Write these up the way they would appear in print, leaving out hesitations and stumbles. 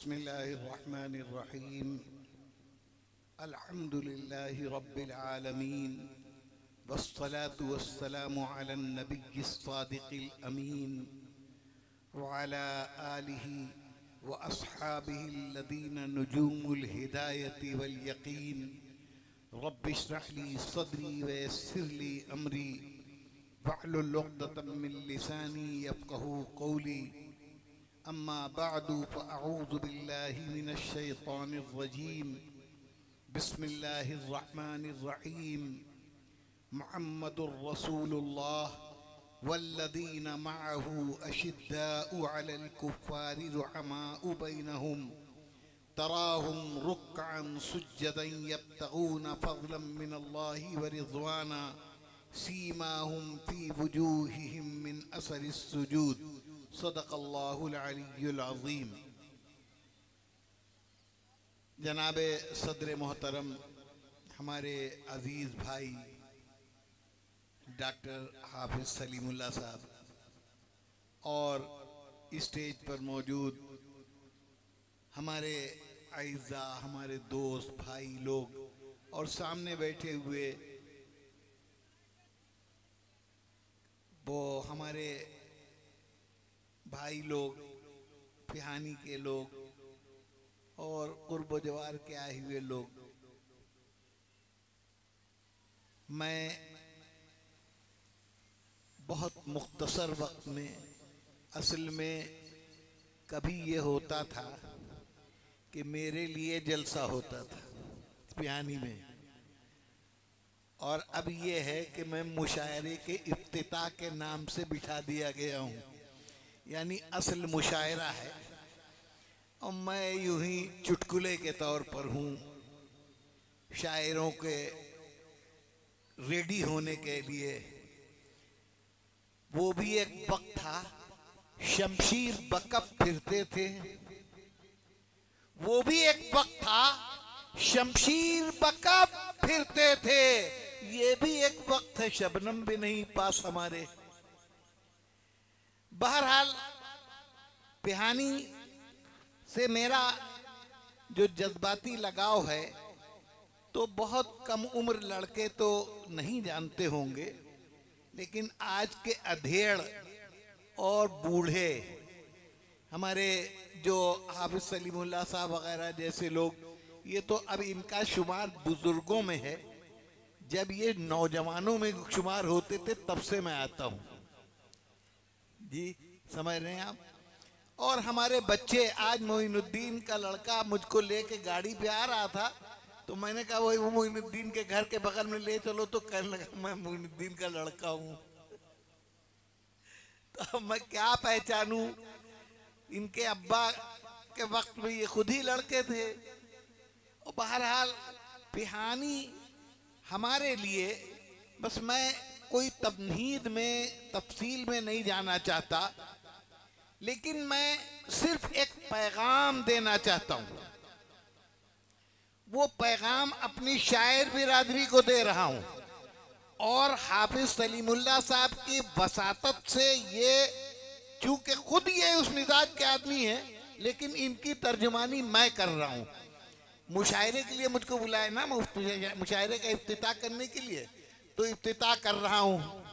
बिस्मिल्लाहिर्रहमानिर्रहीम अल्हम्दुलिल्लाहि रब्बिल आलमीन वस्सलातु वस्सलामु अलन नबिय्यिस सादिक़िल अमीन व अला आलिहि व अस्हाबिहि लदीना नुजूमुल हिदायति वल यकीन रब्बि इश्रह ली सदरी व यस्सिर ली अमरी वहलुल उक़दतम मिन लिसानी यफ़क़हू क़ौली अम्मा बअदु फ़अऊज़ु बिल्लाहि मिनश शैतानिर रजीम बिस्मिल्लाहिर रहमानिर रहीम मुहम्मदुर रसूलुल्लाह वल्लज़ीना मअहू अशिद्दाउ अलल कुफ़्फ़ारि रुहमाउ बैनहुम तराहुम रुक्अन सुज्जदन यब्तगूना फ़ज़लन मिनल्लाहि व रिज़वाना सीमाहुम फ़ी वुजूहिहिम मिन असरिस सुजूद सदक़ल्लाहुल अलियुल अज़ीम। जनाबे सदर मोहतरम हमारे अजीज़ भाई डॉक्टर हाफिज सलीमुल्लाह साहब और स्टेज पर मौजूद हमारे अइज़ा, हमारे दोस्त भाई लोग और सामने बैठे हुए वो हमारे भाई लोग, फिहानी के लोग और कुर्ब जवार के आए हुए लोग, मैं बहुत मुख्तसर वक्त में, असल में कभी ये होता था कि मेरे लिए जलसा होता था फिहानी में, और अब ये है कि मैं मुशायरे के इफ्तिताह के नाम से बिठा दिया गया हूँ, यानी असल मुशायरा है और मैं यूं ही चुटकुले के तौर पर हूँ, शायरों के रेडी होने के लिए। वो भी एक वक्त था शमशीर बकब फिरते थे, वो भी एक वक्त था शमशीर बकब फिरते थे, ये भी एक वक्त है शबनम भी नहीं पास हमारे। बहरहाल फिहानी से मेरा जो जज्बाती लगाव है तो बहुत कम उम्र लड़के तो नहीं जानते होंगे, लेकिन आज के अधेड़ और बूढ़े हमारे जो हाफिज सलीमुल्लाह साहब वगैरह जैसे लोग, ये तो अब इनका शुमार बुजुर्गों में है, जब ये नौजवानों में शुमार होते थे तब से मैं आता हूँ जी, समझ रहे हैं आप। और हमारे बच्चे, आज मोइनुद्दीन का लड़का मुझको लेके गाड़ी पे आ रहा था तो मैंने कहा वही वो मोइनुद्दीन के घर के बगल में ले चलो, तो कहने लगा मैं मोइनुद्दीन का लड़का हूँ। तो मैं क्या पहचानूं, इनके अब्बा के वक्त में ये खुद ही लड़के थे। और बहरहाल फिहानी हमारे लिए, बस मैं कोई तमहीद में तफसील में नहीं जाना चाहता, लेकिन मैं सिर्फ एक पैगाम देना चाहता हूँ। वो पैगाम अपनी शायर बिरादरी को दे रहा हूँ और हाफिज सलीमुल्लाह साहब की वसातत से, ये चूंकि खुद ये उस मिजाज के आदमी है, लेकिन इनकी तर्जुमानी मैं कर रहा हूँ। मुशायरे के लिए मुझको बुलाया ना, मुशायरे का इफ्तिताह करने के लिए, तो इफ्तिताह कर रहा हूँ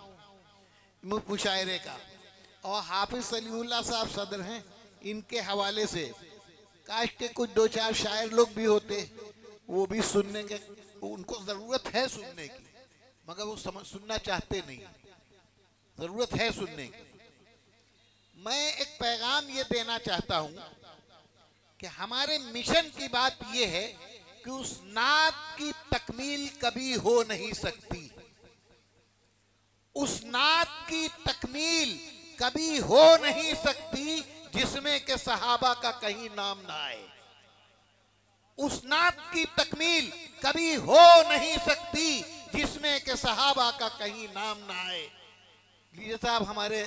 मुशायरे का। और हाफिज सलीमुल्लाह साहब सदर हैं, इनके हवाले से काश के कुछ दो चार शायर लोग भी होते, वो भी सुनने के, उनको ज़रूरत है सुनने की, मगर वो सुनना चाहते नहीं, ज़रूरत है सुनने की। मैं एक पैगाम ये देना चाहता हूँ कि हमारे मिशन की बात ये है कि उस नात की तकमील कभी हो नहीं सकती, उस नात की तकमील कभी हो नहीं सकती जिसमें के सहाबा का कहीं नाम ना आए। उस नात की तकमील कभी हो नहीं सकती जिसमें के सहाबा का कहीं नाम ना आए। लीजिए साहब, हमारे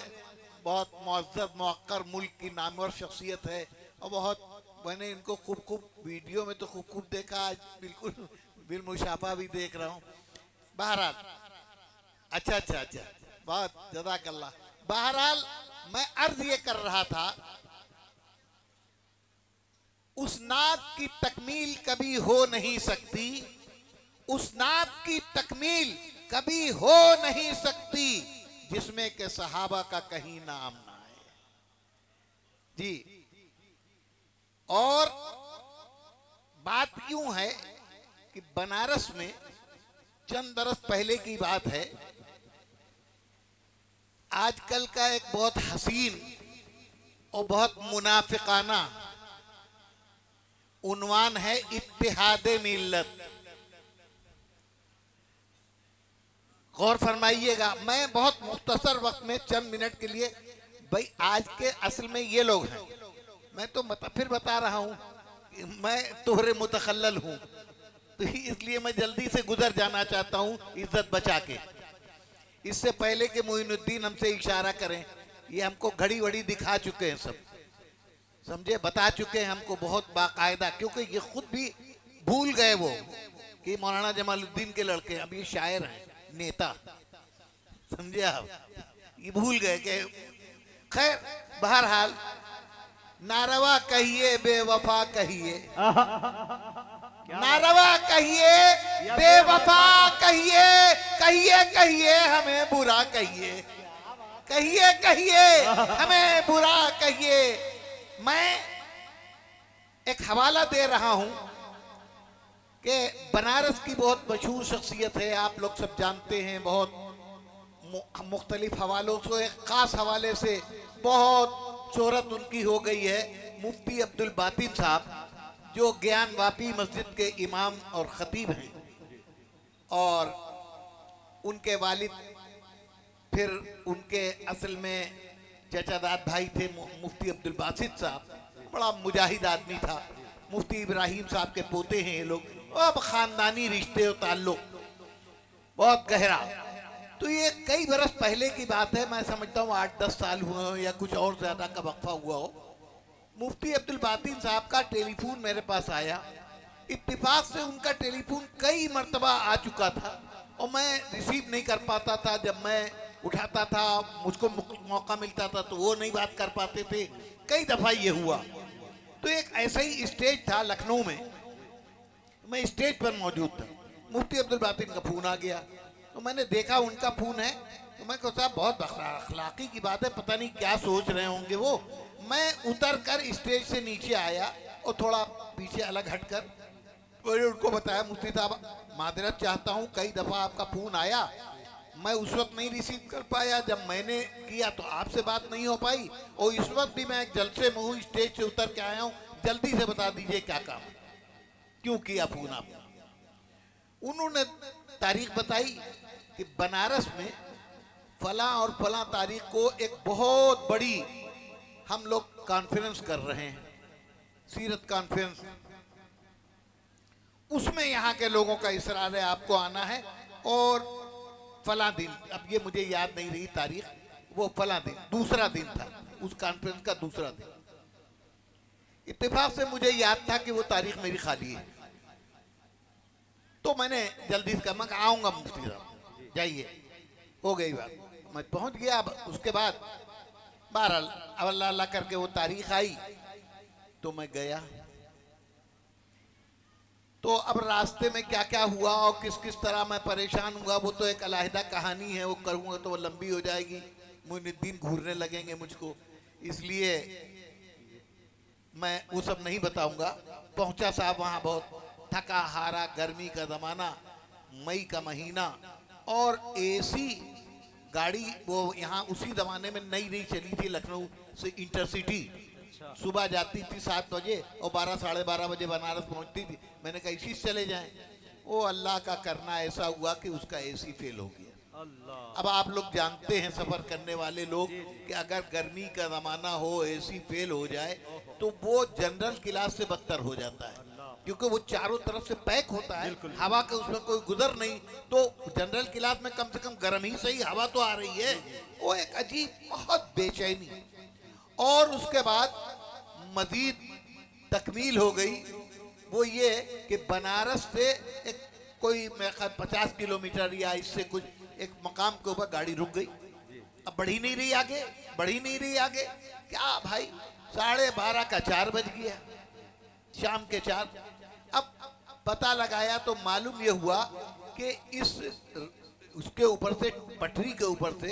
बहुत मुअज़्ज़ज़ मुअक्कर मुल्क की नामवर शख्सियत है और बहुत, मैंने इनको खूब वीडियो में तो खूब देखा, आज बिल्कुल बिलमुशाफा भी देख रहा हूँ। बहरहाल अच्छा, बहुत जज़ाकल्लाह। बहरहाल मैं अर्ज ये कर रहा था, उस नात की तकमील कभी हो नहीं सकती, उस नात की तकमील कभी हो नहीं सकती जिसमें के सहाबा का कहीं नाम ना आए जी। और बात क्यों है कि बनारस में चंद बरस पहले की बात है, आजकल का एक बहुत हसीन और बहुत मुनाफिकाना उन्वान है इत्तेहादे मिल्लत। गौर फरमाइएगा, मैं बहुत मुख्तसर वक्त में चंद मिनट के लिए, भाई आज के असल में ये लोग हैं, मैं तो फिर बता रहा हूं मैं तोहरे मुतखल्लल हूं, तो इसलिए मैं जल्दी से गुजर जाना चाहता हूं इज्जत बचा के। इससे पहले कि मोइनुद्दीन हमसे इशारा करें, ये हमको घड़ी वड़ी दिखा चुके हैं, सब समझे, बता चुके हैं हमको बहुत बाकायदा, क्योंकि ये खुद भी भूल गए वो कि मौलाना जमालुद्दीन के लड़के, अब ये शायर हैं, नेता, समझे आप, ये भूल गए कि खैर बहरहाल नारवा कहिए बेवफा कहिए, नारवा कहिए बेवफा कहिए, कहिए कहिए हमें बुरा कहिए, कहिए कहिए हमें बुरा कहिए। मैं एक हवाला दे रहा हूं कि बनारस की बहुत मशहूर शख्सियत है, आप लोग सब जानते हैं, बहुत मुख्तलिफ हवालों से, एक खास हवाले से बहुत शोहरत उनकी हो गई है, मुफ्ती अब्दुल बातिन साहब, जो ज्ञान वापी मस्जिद के इमाम और खतीब हैं, और उनके वालिद फिर उनके असल में चचादाद भाई थे मुफ्ती अब्दुल बासित साहब, बड़ा मुजाहिद आदमी था। मुफ्ती इब्राहिम साहब के पोते हैं ये लोग, अब खानदानी रिश्ते और ताल्लुक बहुत गहरा। तो ये कई बरस पहले की बात है, मैं समझता हूँ 8-10 साल हुए हो या कुछ और ज्यादा का वक्फा हुआ हो। मुफ्ती अब्दुल बातिन साहब का टेलीफोन मेरे पास आया, इत्तेफाक से उनका टेलीफोन कई मर्तबा आ चुका था और मैं रिसीव नहीं कर पाता था। जब मैं उठाता था मुझको मौका मिलता था तो वो नहीं बात कर पाते थे, कई दफा ये हुआ। तो एक ऐसा ही स्टेज था लखनऊ में, मैं स्टेज पर मौजूद था, मुफ्ती अब्दुल बातिन का फोन आ गया, तो मैंने देखा उनका फोन है, तो मैं कहा साहब बहुत अखलाकी की बात है, पता नहीं क्या सोच रहे होंगे वो। मैं उतर कर स्टेज से नीचे आया और थोड़ा पीछे अलग हटकर मैंने उनको बताया, मुफ्ती साहब मादरत चाहता हूँ, कई दफ़ा आपका फ़ोन आया, मैं उस वक्त नहीं रिसीव कर पाया, जब मैंने किया तो आपसे बात नहीं हो पाई, और इस वक्त भी मैं एक जलसे में हूँ, स्टेज से उतर के आया हूँ, जल्दी से बता दीजिए क्या काम, क्यों किया फ़ोन आपने। उन्होंने तारीख बताई कि बनारस में फला और फला तारीख को एक बहुत बड़ी हम लोग कॉन्फ्रेंस कर रहे हैं, सीरत कॉन्फ्रेंस, उसमें यहाँ के लोगों का इसरार है आपको आना है, और फला दिन, अब ये मुझे याद नहीं रही तारीख, वो फला दिन दूसरा दिन था, उस कॉन्फ्रेंस का दूसरा दिन। इत्तेफाक से मुझे याद था कि वो तारीख मेरी खाली है, तो मैंने जल्दी से कहा मैं आऊँगा मुफ्ती साहब, जाइए, हो गई बात, मैं पहुँच गया। अब उसके बाद बहरहाल अल्लाह अल्लाह करके वो तारीख आई तो मैं गया। तो अब रास्ते में क्या क्या हुआ और किस किस तरह मैं परेशान हुआ वो तो एक अलहदा कहानी है, वो करूँगा तो वो लंबी हो जाएगी, मोइनुद्दीन घूरने लगेंगे मुझको, इसलिए मैं वो सब नहीं बताऊंगा। पहुंचा साहब वहाँ, बहुत थका हारा, गर्मी का ज़माना, मई का महीना, और एसी गाड़ी वो यहाँ उसी ज़माने में नई नई चली थी, लखनऊ से इंटरसिटी सुबह जाती थी 7 बजे और 12 साढ़े 12 बजे बनारस पहुँचती थी। मैंने कहा इसी से चले जाएं, वो अल्लाह का करना ऐसा हुआ कि उसका एसी फेल हो गया। अब आप लोग जानते हैं सफ़र करने वाले लोग कि अगर गर्मी का ज़माना हो, एसी फेल हो जाए तो वो जनरल क्लास से बदतर हो जाता है, क्योंकि वो चारों तरफ से पैक होता है, हवा का उसमें कोई गुजर नहीं, तो जनरल क्लास में कम से कम गर्म ही सही हवा तो आ रही है, वो एक अजीब बहुत बेचैनी। और उसके बाद मजीद तकमील हो गई, वो ये कि बनारस से एक कोई 50 किलोमीटर या इससे कुछ एक मकाम के ऊपर गाड़ी रुक गई, अब बढ़ी नहीं रही आगे, बढ़ी नहीं रही आगे, क्या भाई 12:30 का 4 बज गया शाम के 4। अब पता लगाया तो मालूम यह हुआ कि इस उसके ऊपर से, पटरी के ऊपर से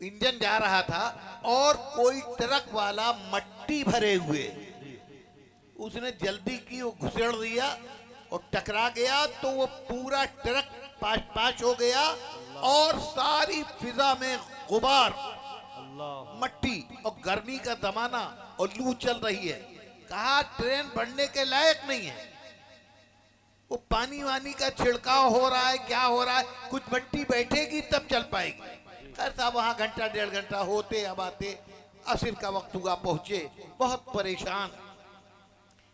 इंजन जा रहा था और कोई ट्रक वाला मट्टी भरे हुए, उसने जल्दी की, वो घुसेड़ दिया और टकरा गया तो वो पूरा ट्रक पास पास हो गया और सारी फिजा में गुबार, मट्टी, और गर्मी का जमाना और लू चल रही है। कहा ट्रेन बढ़ने के लायक नहीं है, वो पानी वानी का छिड़काव हो रहा है, क्या हो रहा है, कुछ मट्टी बैठेगी तब चल पाएगी। खैर साहब वहां घंटा 1.5 घंटा होते अब आते, असर का वक्त हुआ, पहुंचे, बहुत परेशान।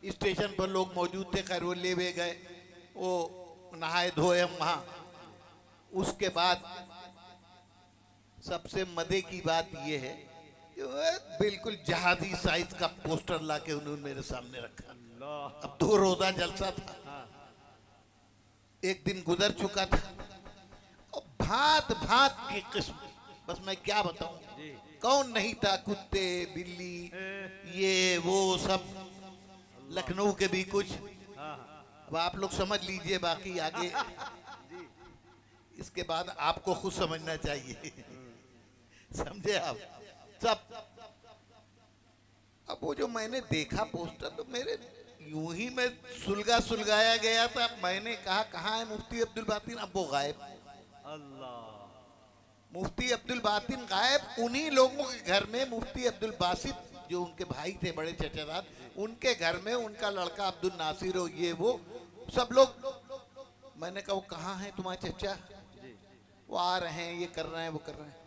स्टेशन पर लोग मौजूद थे, खैर वो ले गए, वो नहाए धोए हम वहां। उसके बाद सबसे मजे की बात यह है कि बिल्कुल जहाजी साइज का पोस्टर लाके उन्होंने मेरे सामने रखा। अब 2 रोजा जलसा था, एक दिन गुजर चुका था और भांत भांत की किस्म, बस मैं क्या बताऊं, कौन नहीं था, कुत्ते बिल्ली ये वो सब, लखनऊ के भी कुछ। अब आप लोग समझ लीजिए, बाकी आगे इसके बाद आपको खुद समझना चाहिए। समझे आप सब। अब वो जो मैंने देखा पोस्टर तो मेरे यूं ही मैं सुलगाया गया था। मैंने कहा कहाँ है मुफ्ती अब्दुल बातिन, अब वो गायब। अल्लाह। मुफ्ती अब्दुल बातिन गायब। उन्हीं लोगों के घर में मुफ्ती अब्दुल बासित जो उनके भाई थे, बड़े चचेदार, उनके घर में उनका लड़का अब्दुल नासिर हो, ये वो सब लोग। मैंने कहा वो कहाँ है तुम्हारे चचा, वो आ रहे हैं, ये कर रहे हैं, वो कर रहे हैं।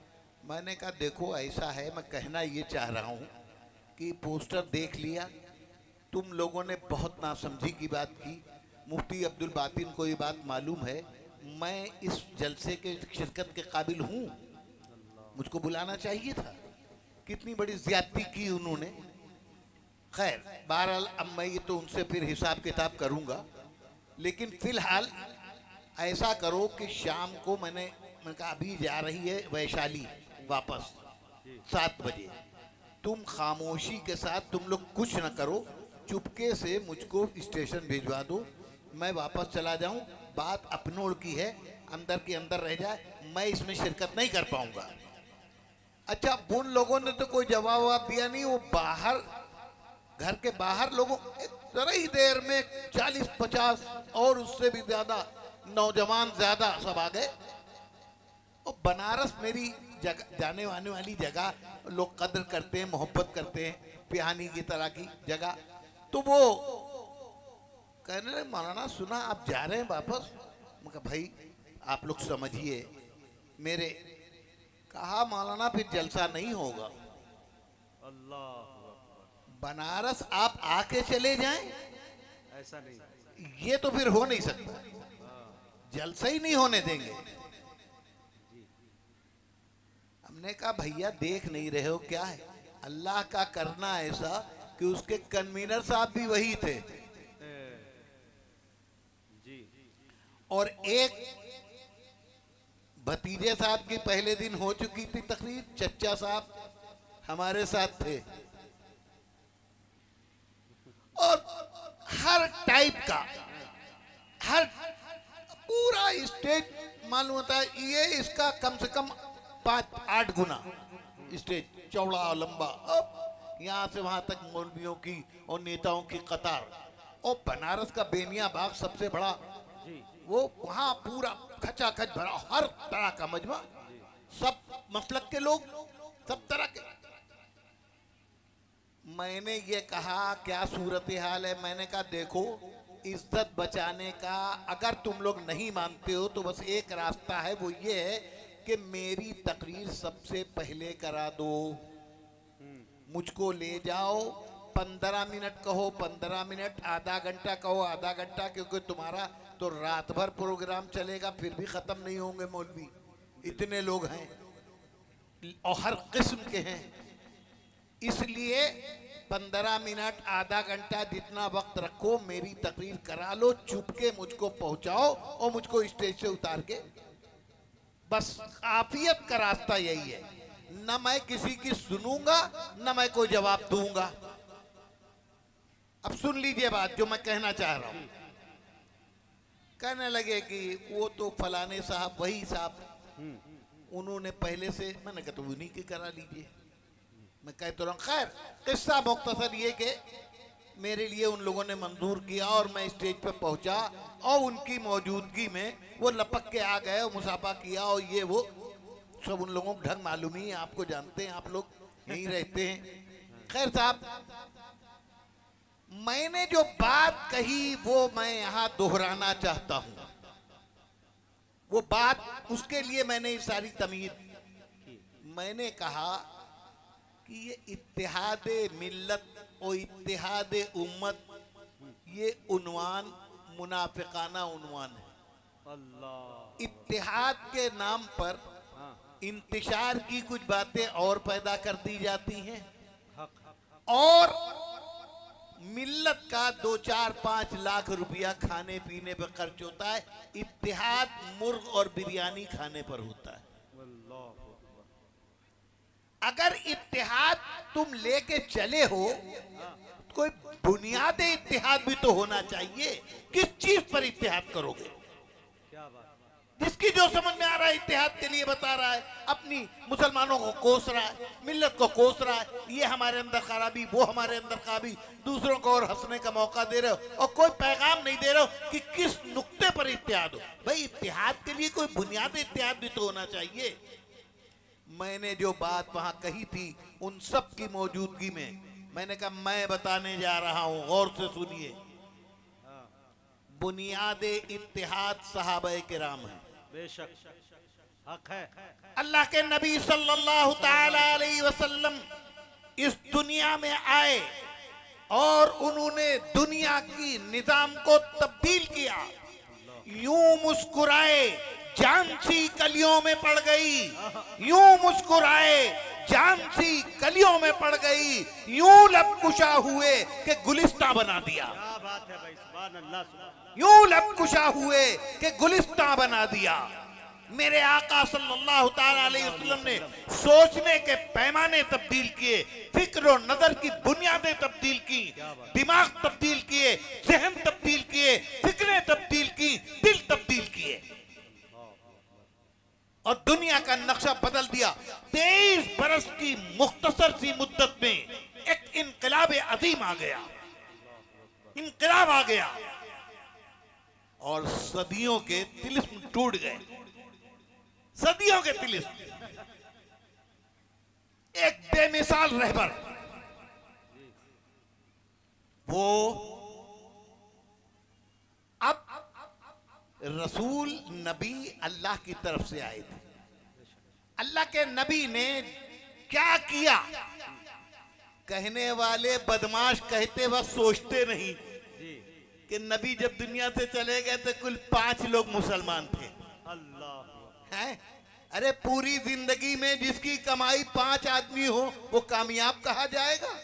मैंने कहा देखो ऐसा है, मैं कहना ये चाह रहा हूँ कि पोस्टर देख लिया, तुम लोगों ने बहुत नासमझी की बात की, मुफ्ती अब्दुल बातिन को ये बात मालूम है, मैं इस जलसे के शिरकत के काबिल हूँ, मुझको बुलाना चाहिए था, कितनी बड़ी ज्यादती की उन्होंने। खैर बहरहाल अब मैं ये तो उनसे फिर हिसाब किताब करूँगा, लेकिन फिलहाल ऐसा करो कि शाम को मैंने कहा अभी जा रही है वैशाली वापस 7 बजे, तुम खामोशी के साथ तुम लोग कुछ न करो, चुपके से मुझको स्टेशन भिजवा दो, मैं वापस चला जाऊं, बात अपनों की है, अंदर के अंदर रह जाए, मैं इसमें शिरकत नहीं कर पाऊंगा। अच्छा उन लोगों ने तो कोई जवाब दिया नहीं, वो बाहर, घर के बाहर लोगों, जरा ही देर में 40-50 और उससे भी ज्यादा नौजवान ज्यादा सब आ गए। और बनारस मेरी जगह, जाने आने वाली जगह, लोग कदर करते हैं, मोहब्बत करते हैं, पिहानी की तरह की जगह। तो वो कहने लगे मौलाना सुना आप जा रहे हैं वापस। मैं कहा भाई आप लोग समझिए मेरे। कहा मौलाना फिर जलसा नहीं होगा, अल्लाह, बनारस आप आके चले जाएं, ऐसा नहीं, ये तो फिर हो नहीं सकता, जलसा ही नहीं होने देंगे। हमने कहा भैया देख नहीं रहे हो क्या है, अल्लाह का करना ऐसा कि उसके कन्वीनर साहब भी वही थे जी, और एक भतीजे साहब की पहले दिन हो चुकी थी तकरीर, चच्चा साहब हमारे साथ थे, और हर टाइप का, हर पूरा स्टेज मालूम होता है, ये इसका कम से कम 5-8 गुना स्टेज चौड़ा लंबा, अब यहाँ से वहां तक मौलवियों की और नेताओं की कतार, और बनारस का बेनिया बाग सबसे बड़ा, वो वहां पूरा खचाखच भरा, हर तरह का मजमा, सब मसलक के लोग, सब तरह के। मैंने ये कहा क्या सूरत हाल है, मैंने कहा देखो इज्जत बचाने का अगर तुम लोग नहीं मानते हो तो बस एक रास्ता है, वो ये है कि मेरी तकरीर सबसे पहले करा दो, मुझको ले जाओ, 15 मिनट कहो 15 मिनट, आधा घंटा कहो आधा घंटा, क्योंकि तुम्हारा तो रात भर प्रोग्राम चलेगा, फिर भी खत्म नहीं होंगे मौलवी, इतने लोग हैं और हर किस्म के हैं, इसलिए 15 मिनट आधा घंटा जितना वक्त रखो, मेरी तकरीर करा लो, चुपके मुझको पहुंचाओ और मुझको स्टेज से उतार के, बस आफियत का रास्ता यही है, न मैं किसी की सुनूंगा न मैं कोई जवाब दूंगा। सुन लीजिए बात जो मैं कहना चाह रहा हूं। कहने लगे कि वो तो फलाने साहब वही साहब, उन्होंने पहले से, मैंने कहा तो उन्हीं के करा लीजिए। मैं कह तो रहा हूं। खैर किस्सा मुख्तसर ये कि मेरे लिए उन लोगों ने मंजूर किया और मैं स्टेज पर पहुंचा और उनकी मौजूदगी में वो लपक के आ गए और मुसाफा किया और ये वो सब उन लोगों को ढंग मालूम ही है, आपको जानते हैं, आप लोग यहीं रहते हैं। खैर साहब, मैंने जो बात कही वो मैं यहां दोहराना चाहता हूं। वो बात, उसके लिए मैंने ये सारी तमीज, मैंने कहा कि ये इत्तेहादे मिल्लत और इत्तेहादे उम्मत, ये उन्वान मुनाफिकाना उन्वान है। अल्लाह। इत्तेहाद के नाम पर इंतशार की कुछ बातें और पैदा कर दी जाती हैं और मिल्लत का 2-4-5 लाख रुपया खाने पीने पर खर्च होता है। इत्तेहाद मुर्ग और बिरयानी खाने पर होता है। अगर इत्तेहाद तुम लेके चले हो, कोई बुनियादी इत्तेहाद भी तो होना चाहिए। किस चीज पर इत्तेहाद करोगे? क्या बात? जिसकी जो समझ में आ रहा है इत्तेहाद के लिए बता रहा है, अपनी मुसलमानों को कोस रहा है, मिल्लत को कोस रहा है, ये हमारे अंदर खराबी, वो हमारे अंदर खराबी, दूसरों को और हंसने का मौका दे रहे हो और कोई पैगाम नहीं दे रहे हो कि किस नुक्ते पर इत्तेहाद हो। भाई इत्तेहाद के लिए कोई बुनियादी इत्तेहाद भी तो होना चाहिए। मैंने जो बात वहां कही थी उन सब की मौजूदगी में, मैंने कहा मैं बताने जा रहा हूं, गौर से सुनिए। बुनियादे इत्तेहाद सहाबाए किराम है। बेशक हक है। अल्लाह के नबी सल्लल्लाहु ताला अलैहि वसल्लम इस दुनिया में आए और उन्होंने दुनिया की निजाम को तब्दील किया। यूं मुस्कुराए झांसी कलियों में पड़ गई, यूं मुस्कुराए झांसी कलियों में पड़ गई, यूं लबकुशा हुए कि गुलिस्तां बना दिया। क्या बात है भाई, सुभान अल्लाह। यूं लबकुशा हुए कि गुलिस्तां बना दिया। मेरे आका सल्लल्लाहु ताला अलैहि वसल्लम ने सोचने के पैमाने तब्दील किए, फिक्र और नजर की बुनियादें तब्दील की, दिमाग तब्दील किए, जहन तब्दील किए, फिक्रें तब्दील की, दिल तब्दील किए और दुनिया का नक्शा बदल दिया। 23 बरस की मुख्तसर सी मुद्दत में एक इनकलाब अजीम आ गया, इनकलाब आ गया और सदियों के तिलिस्म टूट गए। सदियों के तिलिस्म। एक बेमिसाल रहबर, वो अब रसूल नबी अल्लाह की तरफ से आए थे। अल्लाह के नबी ने क्या किया? कहने वाले बदमाश कहते वक्त सोचते नहीं कि नबी जब दुनिया से चले गए तो कुल 5 लोग मुसलमान थे। अल्लाह है? अरे पूरी जिंदगी में जिसकी कमाई 5 आदमी हो वो कामयाब कहा जाएगा?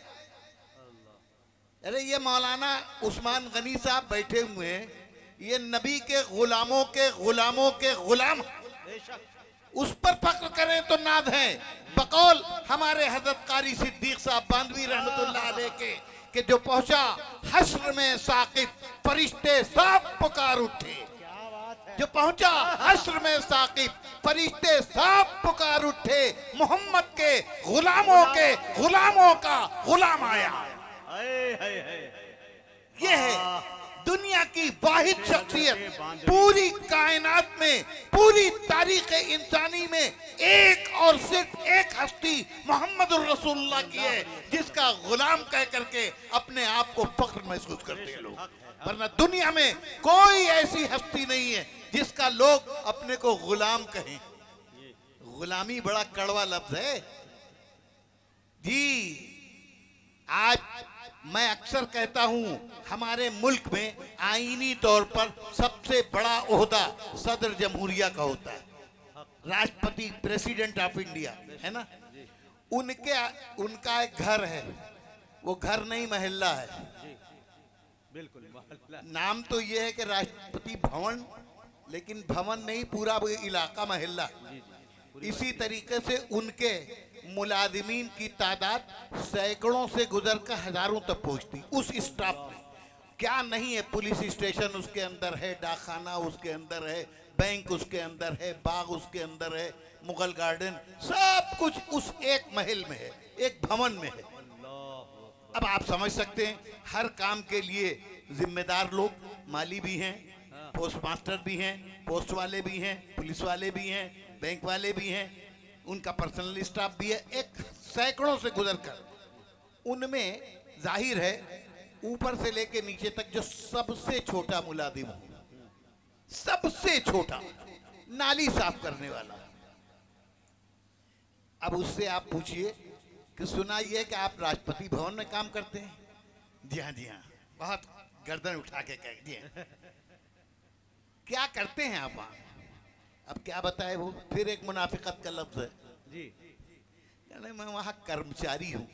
अरे ये मौलाना उस्मान गनी साहब बैठे हुए हैं, ये नबी के गुलामों के गुलामों के गुलाम, उस पर फख्र करें तो नाद है। बकौल हमारे हजरत कारी सिद्दीक साहब बांधवी रहमतुल्लाह अलैह के कि जो पहुंचा हश्र में साकिब फरिश्ते सब पुकार उठे। जो पहुंचा हश्र में साकिब फरिश्ते सब पुकार उठे, मोहम्मद के गुलामों का गुलाम आया। ये है दुनिया की वाहिद शख्सियत। पूरी कायनात में, पूरी तारीख इंसानी में एक और सिर्फ एक हस्ती मोहम्मद रसूलुल्लाह की है जिसका गुलाम कह करके अपने आप को फख्र महसूस करते हैं लोग। वरना दुनिया में कोई ऐसी हस्ती नहीं है जिसका लोग अपने को गुलाम कहें। गुलामी बड़ा कड़वा लफ्ज है जी। आज मैं अक्सर कहता हूं हमारे मुल्क में आईनी तौर पर सबसे बड़ा ओहदा सदर जमहूरिया का होता है, राष्ट्रपति, प्रेसिडेंट ऑफ इंडिया, है ना। उनका एक घर है, वो घर नहीं महल्ला है। बिल्कुल नाम तो ये है कि राष्ट्रपति भवन, लेकिन भवन नहीं, पूरा इलाका महल्ला। इसी तरीके से उनके मुलाजिमीन की तादाद सैकड़ों से गुजरकर हजारों तक पहुंचती उस स्टाफ में। क्या नहीं है। पुलिस स्टेशन उसके अंदर है, डाकखाना उसके अंदर है, बैंक उसके अंदर है, बाग उसके अंदर है, मुगल गार्डन, सब कुछ उस एक महल में है, एक भवन में है। अब आप समझ सकते हैं हर काम के लिए जिम्मेदार लोग, माली भी हैं, पोस्ट मास्टर भी हैं, पोस्ट वाले भी हैं, पुलिस वाले भी हैं, बैंक वाले भी हैं, उनका पर्सनल स्टाफ भी है, एक सैकड़ों से गुजरकर उनमें जाहिर है ऊपर से लेके नीचे तक जो सबसे छोटा मुलाजिम हो, सबसे छोटा नाली साफ करने वाला, अब उससे आप पूछिए कि सुना ये कि आप राष्ट्रपति भवन में काम करते हैं? जी हाँ, जी हाँ, बहुत गर्दन उठा के कह दिए। क्या करते हैं आप वहां? अब क्या बताए वो, फिर एक मुनाफिकत का लफ्ज है जी, कहने मैं वहां कर्मचारी हूं।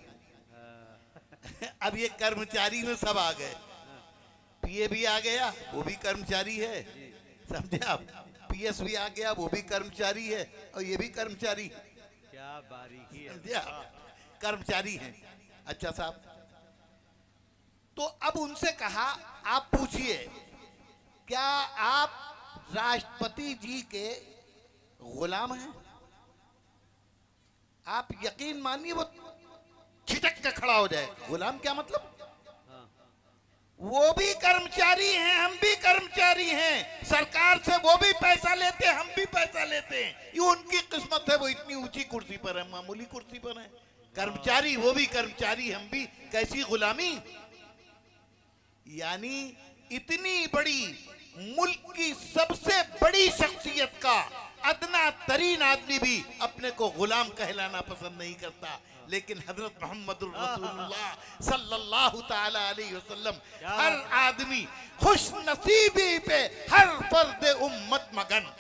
अब ये कर्मचारी में सब आ गए, पीए भी आ गया, वो भी कर्मचारी है, समझे आप, पीएस भी आ गया, वो भी कर्मचारी है, और ये भी कर्मचारी, क्या बारीकी है, समझे आप, कर्मचारी हैं। अच्छा साहब, तो अब उनसे कहा आप पूछिए क्या आप राष्ट्रपति जी के गुलाम हैं? आप यकीन मानिए वो छिटक के खड़ा हो जाए। गुलाम क्या मतलब? वो भी कर्मचारी हैं, हम भी कर्मचारी हैं, सरकार से वो भी पैसा लेते हैं, हम भी पैसा लेते हैं, ये उनकी किस्मत है, वो इतनी ऊंची कुर्सी पर है, मामूली कुर्सी पर है। कर्मचारी, वो भी कर्मचारी, हम भी, कैसी गुलामी। यानी इतनी बड़ी मुल्क की सबसे बड़ी शख्सियत का अदना तरीन आदमी भी अपने को गुलाम कहलाना पसंद नहीं करता, लेकिन हजरत मोहम्मदुर रसूलुल्लाह सल्लल्लाहु ताला अलैहि वसल्लम हर आदमी खुश नसीबी पे हर फर्द उम्मत मगन,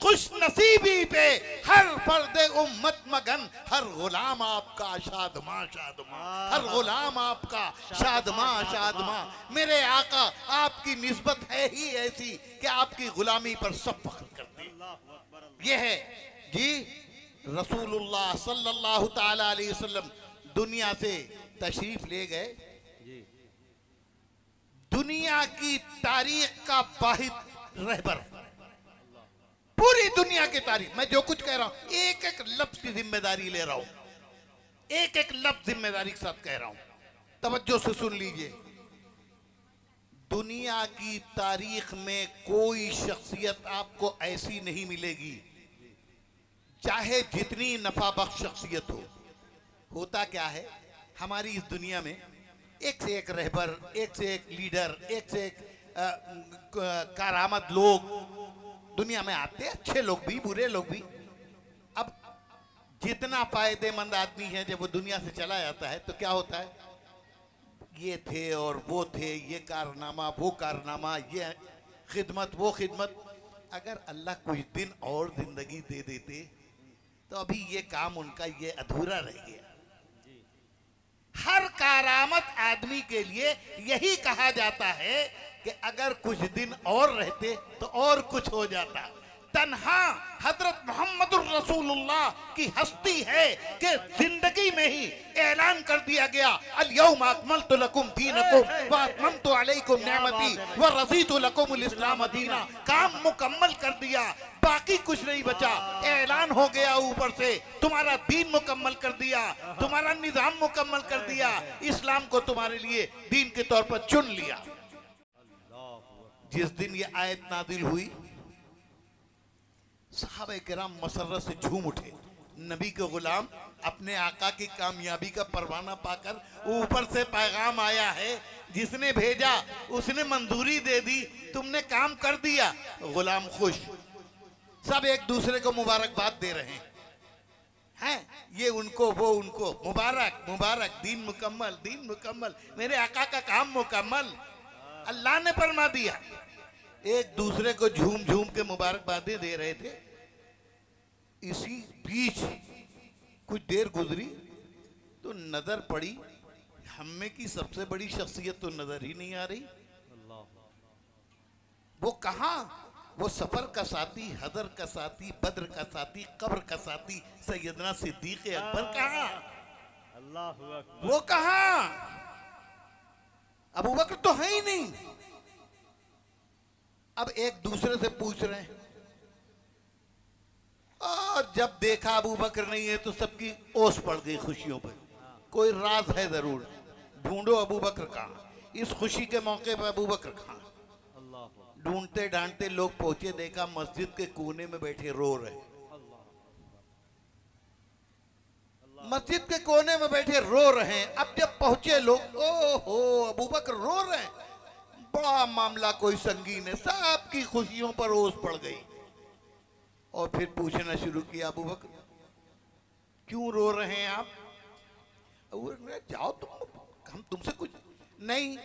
खुश नसीबी पे हर फर्द उम्मत मगन, हर गुलाम आपका शादमा शादमा, हर गुलाम आपका शादमा शादमा। मेरे आका आपकी निस्बत है ही ऐसी कि आपकी गुलामी पर सब फख्र करते हैं। यह है जी रसूलुल्लाह सल्लल्लाहु ताला अलैहि वसल्लम दुनिया से तशरीफ ले गए, दुनिया की तारीख का वाहिद रहबर, पूरी दुनिया की तारीख, मैं जो कुछ कह रहा हूं एक एक लफ्ज की जिम्मेदारी ले रहा हूं, एक एक लफ्ज जिम्मेदारी के साथ कह रहा हूं, तवज्जो से सुन लीजिए। दुनिया की तारीख में कोई शख्सियत आपको ऐसी नहीं मिलेगी, चाहे जितनी नफा बख्श शख्सियत हो। होता क्या है हमारी इस दुनिया में, एक से एक रहबर, एक से एक लीडर, एक से एक कारामद लोग दुनिया में आते, अच्छे लोग भी बुरे लोग भी। अब जितना फायदेमंद आदमी है जब वो दुनिया से चला जाता है तो क्या होता है, ये थे और वो थे, ये कारनामा वो कारनामा, ये खिदमत वो खिदमत। अगर अल्लाह कुछ दिन और जिंदगी दे देते तो अभी ये काम उनका ये अधूरा रह गया। हर कारामद आदमी के लिए यही कहा जाता है कि अगर कुछ दिन और रहते तो और कुछ हो जाता। तन्हा हजरत मोहम्मदुर रसूलुल्लाह की हस्ती है कि जिंदगी में ही ऐलान कर दिया गया, अल यौम अकमलतु लकुम दीनकुम व अतममतु अलैकुम निअमती व रज़ीतु लकुमुल इस्लाम दीना। काम मुकम्मल कर दिया, बाकी कुछ नहीं बचा। ऐलान हो गया ऊपर से, तुम्हारा दीन मुकम्मल कर दिया, तुम्हारा निजाम मुकम्मल कर दिया, इस्लाम को तुम्हारे लिए दीन के तौर पर चुन लिया। जिस दिन ये आयत नाजिल हुई सहाबा किराम मसर्रत से झूम उठे। नबी के गुलाम अपने आका की कामयाबी का परवाना पाकर, ऊपर से पैगाम आया है, जिसने भेजा उसने मंजूरी दे दी, तुमने काम कर दिया। गुलाम खुश, सब एक दूसरे को मुबारकबाद दे रहे हैं, ये उनको वो उनको, मुबारक मुबारक, दीन मुकम्मल दीन मुकम्मल, मेरे आका का काम मुकम्मल, अल्लाह ने फरमा दिया। एक दूसरे को झूम झूम के मुबारकबादें दे रहे थे। इसी बीच कुछ देर गुजरी तो नजर पड़ी, हम में की सबसे बड़ी शख्सियत तो नजर ही नहीं आ रही। वो कहां? वो सफर का साथी, हदर का साथी, बद्र का साथी, कब्र का साथी सैयदना सिद्दीक अकबर कहां? अल्लाहु अकबर। वो कहां? अबू बकर तो है ही नहीं। अब एक दूसरे से पूछ रहे हैं, और जब देखा अबू बकर नहीं है तो सबकी ओस पड़ गई खुशियों पर। कोई राज है जरूर, ढूंढो अबू बकर कहाँ, इस खुशी के मौके पर अबू बकर कहाँ। ढूंढते ढांढते लोग पहुंचे, देखा मस्जिद के कोने में बैठे रो रहे। मस्जिद के कोने में बैठे रो रहे हैं। अब जब पहुंचे लोग, ओहो अबू बकर रो रहे हैं, बड़ा मामला कोई संगीन है, सबकी खुशियों पर ओस पड़ गई। और फिर पूछना शुरू किया, अबू बकर क्यों रो रहे हैं आप? जाओ तुम, हम तुमसे कुछ नहीं,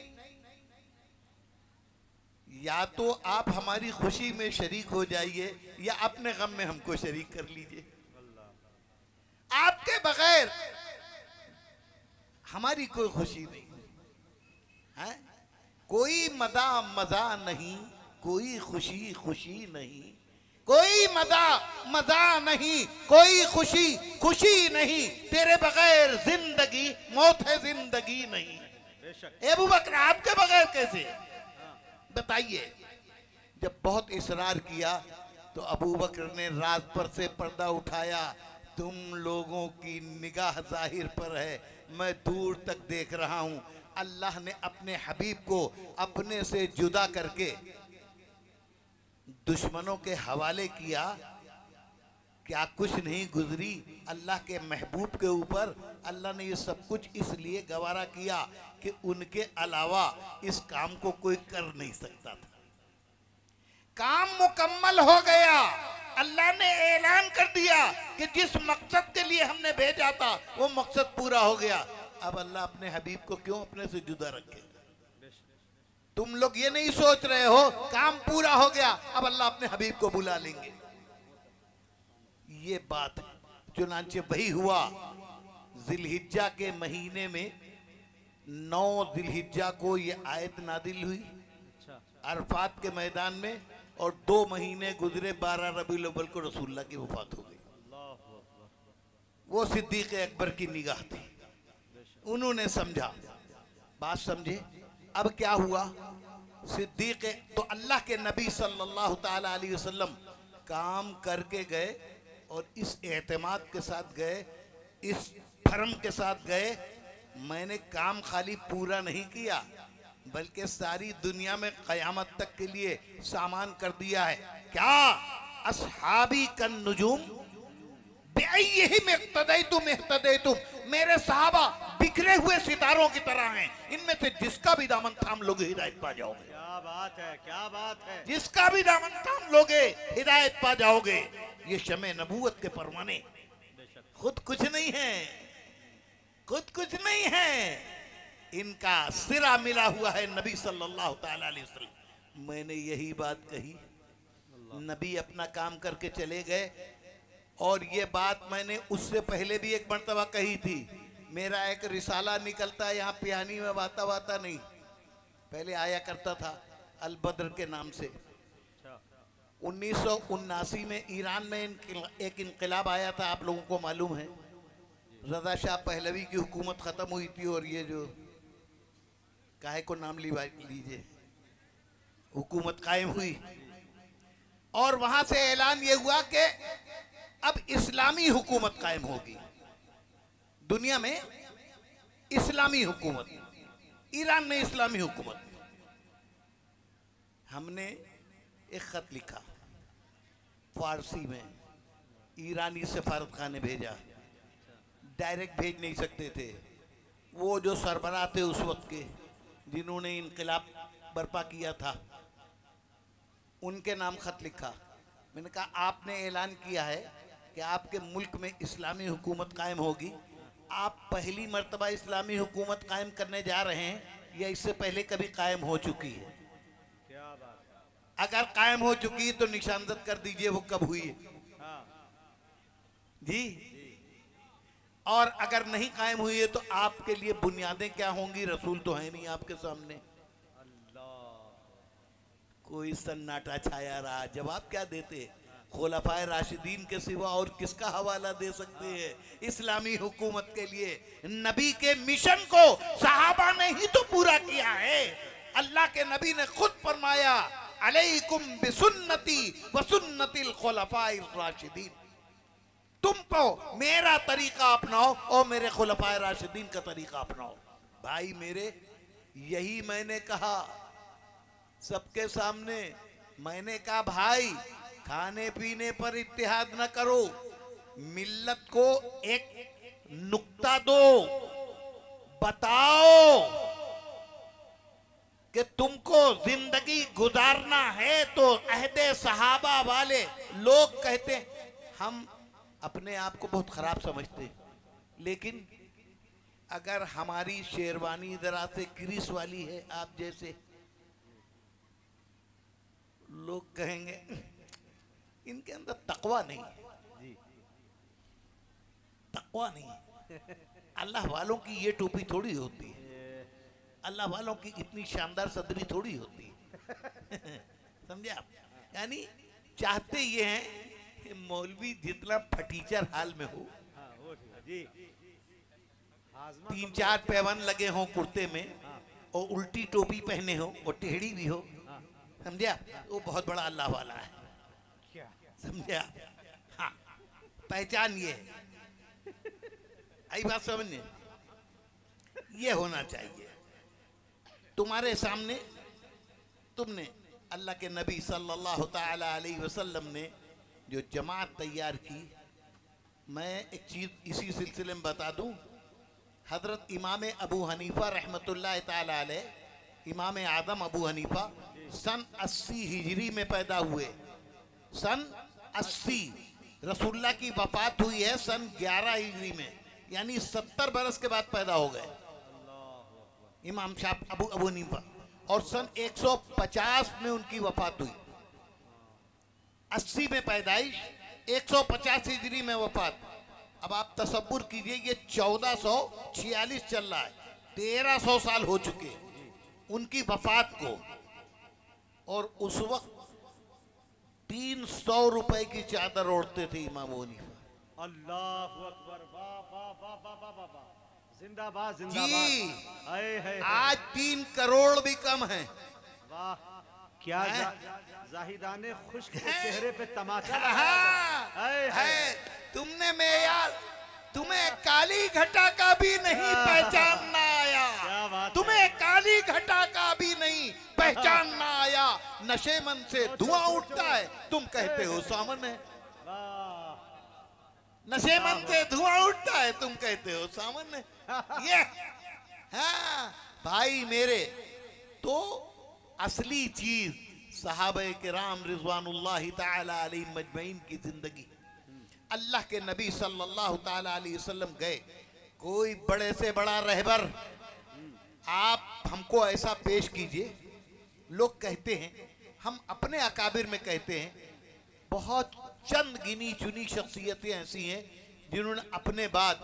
या तो आप हमारी खुशी में शरीक हो जाइए या अपने गम में हमको शरीक कर लीजिए। आपके बगैर हमारी कोई खुशी नहीं है, कोई मदा मजा नहीं, कोई खुशी खुशी नहीं, कोई मजा मजा नहीं, कोई खुशी खुशी नहीं, तेरे बगैर जिंदगी मौत है, जिंदगी नहीं। अबू बकर आपके बगैर कैसे, बताइए। जब बहुत इसरार किया तो अबू बकर ने रात पर से पर्दा उठाया, तुम लोगों की निगाह जाहिर पर है, मैं दूर तक देख रहा हूं। अल्लाह ने अपने हबीब को अपने से जुदा करके दुश्मनों के हवाले किया। क्या कुछ नहीं गुजरी अल्लाह के महबूब के ऊपर। अल्लाह ने ये सब कुछ इसलिए गवारा किया कि उनके अलावा इस काम को कोई कर नहीं सकता था। काम मुकम्मल हो गया, अल्लाह ने ऐलान कर दिया कि जिस मकसद के लिए हमने भेजा था वो मकसद पूरा हो गया। अब अल्लाह अपने हबीब को क्यों अपने से जुदा रखे? तुम लोग ये नहीं सोच रहे हो काम पूरा हो गया, अब अल्लाह अपने हबीब को बुला लेंगे, ये बात है। चुनांचे वही हुआ। जिलहिज्जा के महीने में 9 जिलहिज्जा को ये आयत नादिल हुई अरफात के मैदान में, और 2 महीने गुजरे 12 रबीउल अव्वल को रसूलुल्लाह की वफात हो गई। वो सिद्दीक अकबर की निगाह थी, उन्होंने समझा, बात समझे। अब क्या हुआ, सिद्दीक तो अल्लाह के नबी सल्लल्लाहु ताला अलैहि वसल्लम काम करके गए, और इस एतमाद के साथ गए, इस फर्म के साथ गए, मैंने काम खाली पूरा नहीं किया बल्कि सारी दुनिया में कयामत तक के लिए सामान कर दिया है। क्या अस्हाबी कन नुजूम बिअय्यिहिम इक्तदैतुम इह्तदैतुम, मेरे सहाबा बिखरे हुए सितारों की तरह हैं, इनमें से जिसका भी दामन थाम लोगे हिदायत पा जाओगे। क्या बात है, क्या बात है। जिसका भी दामन थाम लोगे हिदायत पा जाओगे। ये शमे नबूवत के परवाने खुद कुछ नहीं है, खुद कुछ नहीं है, इनका सिरा मिला हुआ है नबी सल्लल्लाहु ताला अलैहि वसल्लम। मैंने यही बात कही, नबी अपना काम करके चले गए, और ये बात मैंने उससे पहले भी एक मर्तबा कही थी। मेरा एक रिसाला निकलता है यहाँ पियानी में, बाता बाता नहीं, पहले आया करता था अल बद्र के नाम से। 1979 में ईरान में एक इनकलाब आया था, आप लोगों को मालूम है। रजा शाह पहलवी की हुकूमत खत्म हुई थी, और ये जो काहे को नाम लीजिए हुकूमत कायम हुई, और वहां से ऐलान ये हुआ कि अब इस्लामी हुकूमत कायम होगी दुनिया में, इस्लामी हुकूमत, ईरान में इस्लामी हुकूमत। हमने एक खत लिखा फारसी में, ईरानी सफारत खाने भेजा, डायरेक्ट भेज नहीं सकते थे। वो जो सरबराह थे उस वक्त के, जिन्होंने इनकलाब बर्पा किया था, उनके नाम खत लिखा। मैंने कहा आपने ऐलान किया है कि आपके मुल्क में इस्लामी हुकूमत कायम होगी, आप पहली मर्तबा इस्लामी हुकूमत कायम करने जा रहे हैं या इससे पहले कभी कायम हो चुकी है? क्या बात है। अगर कायम हो चुकी है तो निशानदत कर दीजिए वो कब हुई है। जी, और अगर नहीं कायम हुई है तो आपके लिए बुनियादें क्या होंगी? रसूल तो है नहीं आपके सामने। कोई सन्नाटा छाया रहा, जवाब क्या देते? खुलफाए राशिदीन के सिवा और किसका हवाला दे सकते हैं इस्लामी हुकूमत के लिए? नबी के मिशन को सहाबा ने ही तो पूरा किया है। अल्लाह के नबी ने खुद फरमाया, अलैकुम बिसुन्नती व सुन्नतिल खुलफाए राशिदीन, तुम तो मेरा तरीका अपनाओ और मेरे खुलफाए राशिदीन का तरीका अपनाओ। भाई मेरे, यही मैंने कहा सबके सामने। मैंने कहा भाई, खाने पीने पर इत्तेहाद न करो, मिल्लत को एक नुक्ता दो, बताओ कि तुमको जिंदगी गुजारना है तो अहदे सहाबा वाले लोग कहते हैं। हम अपने आप को बहुत खराब समझते हैं, लेकिन अगर हमारी शेरवानी जरा से क्रीस वाली है आप जैसे, लोग कहेंगे इनके अंदर तकवा नहीं है, तकवा नहीं है। अल्लाह वालों की ये टोपी थोड़ी होती है, अल्लाह वालों की इतनी शानदार सदरी थोड़ी होती है। समझे आप? यानी चाहते ये हैं कि मौलवी जितना फटीचर हाल में हो, जी, 3-4 पैवन लगे हों कुर्ते में और उल्टी टोपी पहने हो और टेढ़ी भी हो, समझा? वो बहुत बड़ा अल्लाह वाला है, समझा? हाँ, पहचान ये है। आई बात समझने? ये होना चाहिए। तुम्हारे सामने तुमने अल्लाह के नबी सल्लल्लाहु ताला अलैहि वसल्लम ने जो जमात तैयार की, मैं एक चीज इसी सिलसिले में बता दूं। हजरत इमाम अबू हनीफा रहमतुल्लाह ताला अलैह, इमाम आदम अबू हनीफा सन 80 हिजरी में पैदा हुए। सन 80, रसूलुल्लाह की वफात हुई है सन 11 हिजरी में, यानी 70 बरस के बाद पैदा हो गए इमाम शाह अबू हनीफा, और सन 150 में उनकी वफात हुई। 80 में पैदाइश, 150 हिजरी में वफात। अब आप तसव्वुर कीजिए, ये 1446 चल रहा है, 1300 साल हो चुके उनकी वफात को, और उस वक्त 300 रुपए की चादर ओढ़ते थे इमाम हनीफा। अल्लाहु अकबर, वाह वाह वाह वाह वाह वाह वाह, जिंदाबाद जी, जिंदाबाद। हाय हाय, आज 3 करोड़ भी कम है। वाह, क्या जाहिदाने खुश के चेहरे पे तमाचा। है, तुमने मेयार, तुम्हें काली घटा का भी नहीं पहचानना आया, तुम्हें काली घटा का भी नहीं पहचानना आया। नशेमन से धुआं उठता है, तुम कहते हो सामन है। नशेमन से धुआं उठता है, तुम कहते हो सामन है। ये हाँ भाई मेरे, तो असली चीज सहाबे किराम रिजवानुल्लाहि ताला अलैहिम मजमईन की जिंदगी। अल्लाह के नबी सल्लल्लाहु ताला अलैहि वसल्लम गए, कोई बड़े से बड़ा रहबर आप हमको ऐसा पेश कीजिए। लोग कहते हैं, हम अपने अकाबिर में कहते हैं, बहुत चंद गिनी चुनी शख्सियतें ऐसी हैं जिन्होंने अपने बाद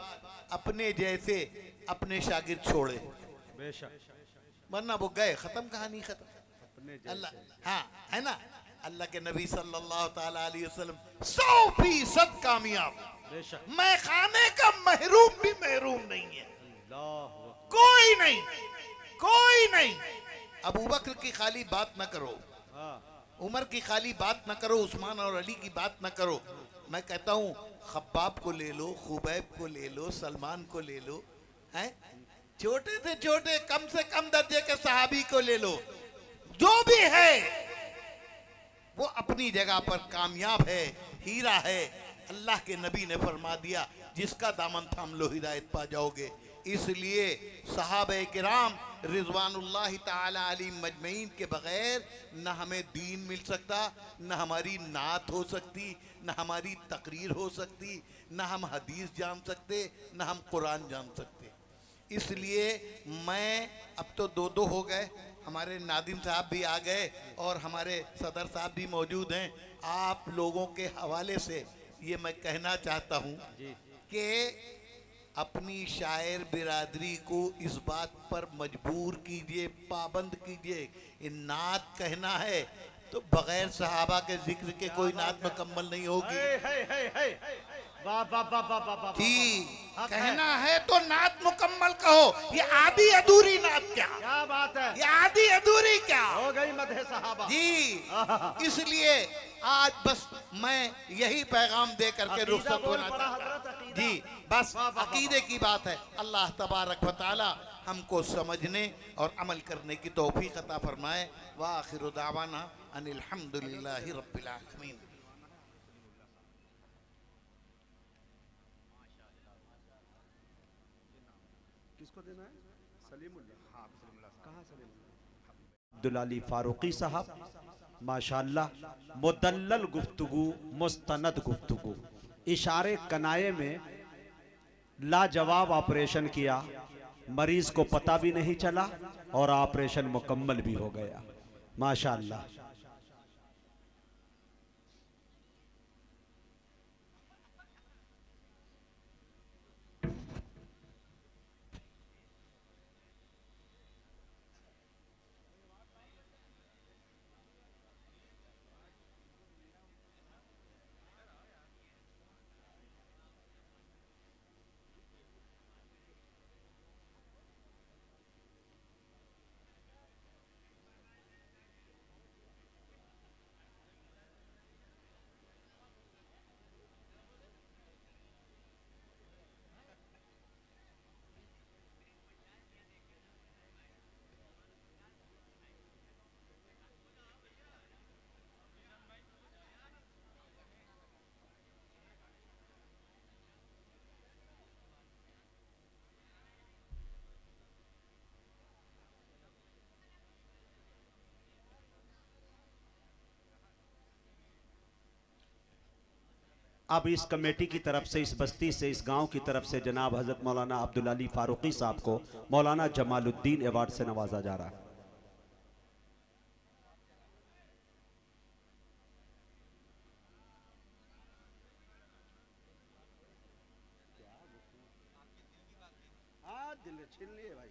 अपने जैसे अपने शागिर्द छोड़े, वरना वो गए, खत्म, कहानी खत्म। अल्लाह, हाँ है ना, अल्लाह के नबी सल्लल्लाहु ताला अलैहि वसल्लम 100% कामयाब। मैं खाने का महरूम भी महरूम नहीं है, कोई नहीं, कोई नहीं। अबू बकर की खाली बात न करो, उमर की खाली बात न करो, उस्मान और अली की बात न करो। मैं कहता हूँ खब्बाब को ले लो, खुबैब को ले लो, सलमान को ले लो, हैं, छोटे से छोटे कम से कम दर्जे के सहाबी को ले लो, जो भी है वो अपनी जगह पर कामयाब है, हीरा है। अल्लाह के नबी ने फरमा दिया, जिसका दामन थाम लो हिदायत पा जाओगे। इसलिए सहाबे किराम रिजवानुल्लाहि ताला अलैहिम मजमईन के बगैर न हमें दीन मिल सकता, न हमारी नात हो सकती, न हमारी तकरीर हो सकती, न हम हदीस जान सकते, न हम कुरान जान सकते। इसलिए मैं, अब तो 2-2 हो गए, हमारे नादिम साहब भी आ गए और हमारे सदर साहब भी मौजूद हैं। आप लोगों के हवाले से ये मैं कहना चाहता हूँ कि अपनी शायर बिरादरी को इस बात पर मजबूर कीजिए, पाबंद कीजिए। नात कहना है तो बगैर सहाबा के जिक्र के कोई नात मुकम्मल नहीं होगी। वाह वाह वाह वाह वाह वाह। जी, कहना है तो नात मुकम्मल कहो, ये आधी अधूरी नात क्या? क्या बात है, ये आधी अधूरी क्या हो गई मदह सहाबा जी। इसलिए आज बस मैं यही पैगाम दे करके रुखसत होना चाहता हूं जी। बस अकीदे की बात है। अल्लाह तबारक व तआला हमको समझने और अमल करने की तौफीक अता फरमाए। व आखिरु दावाना अनिल हम्दुलिल्लाहि रब्बिल आलमीन। किसको देना है? सलीमुल्लाह। हाँ, कहाँ सलीमुल्लाह? अब्दुल अली फारूकी साहब माशाअल्लाह मुदल्लल गुफ्तगू, मुस्तनद गुफ्तगू, इशारे कनाए में लाजवाब ऑपरेशन किया, मरीज को पता भी नहीं चला और ऑपरेशन मुकम्मल भी हो गया माशाअल्लाह। अब इस कमेटी की तरफ से, इस बस्ती से, इस गांव की तरफ से जनाब हजरत मौलाना अब्दुल अली फारूकी साहब को मौलाना जमालुद्दीन अवार्ड से नवाजा जा रहा है। दिल छीन लिए भाई।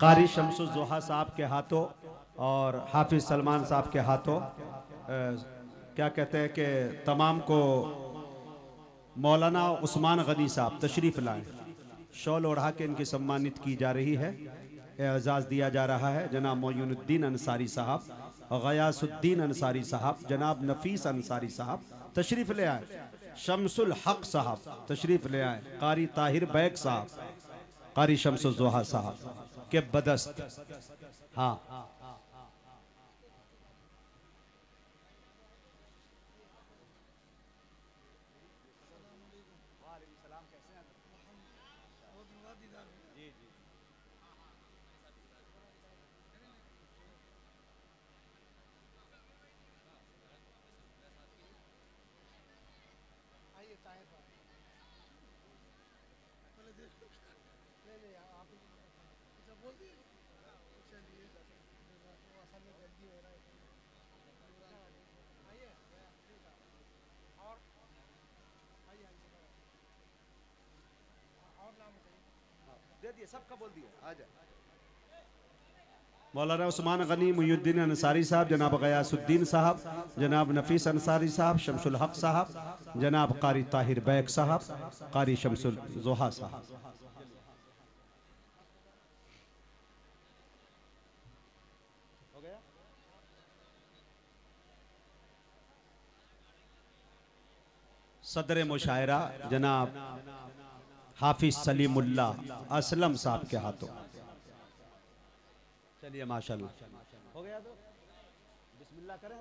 कारी शम्सुज़्ज़ोहा साहब के हाथों और हाफिज सलमान साहब के हाथों क्या कहते हैं कि तमाम को मौलाना उस्मान गनी साहब तशरीफ लाए, शॉल ओढ़ा के इनकी सम्मानित की जा रही है। एजाज़ दिया जा रहा है जनाब मोइनुद्दीन अंसारी साहब, गयासुद्दीन अंसारी साहब, जनाब नफीस अंसारी साहब तशरीफ ले आए, शम्सुल हक साहब तशरीफ ले आए, कारी ताहिर बैग साहब, कारी शम्सुज़्ज़ोहा साहब के बदस्त। हाँ, दे दिए, सबका बोल दिया। आ जाए मौलाना उस्मान गनी, मुइनुद्दीन अंसारी साहब, जनाब गयासुद्दीन साहब, जनाब नफीस अंसारी साहब, शम्सुल हक साहब, जनाब कारी ताहिर बैग साहब, कारी शम्सुज़्ज़ोहा साहब। सदर मुशायरा जनाब हाफिज सलीमुल्ला असलम साहब के हाथों। चलिए माशाल्लाह हो गया तो बिस्मिल्लाह करें।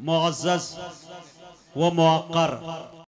मुअज़्ज़ज़ व मुअक्कर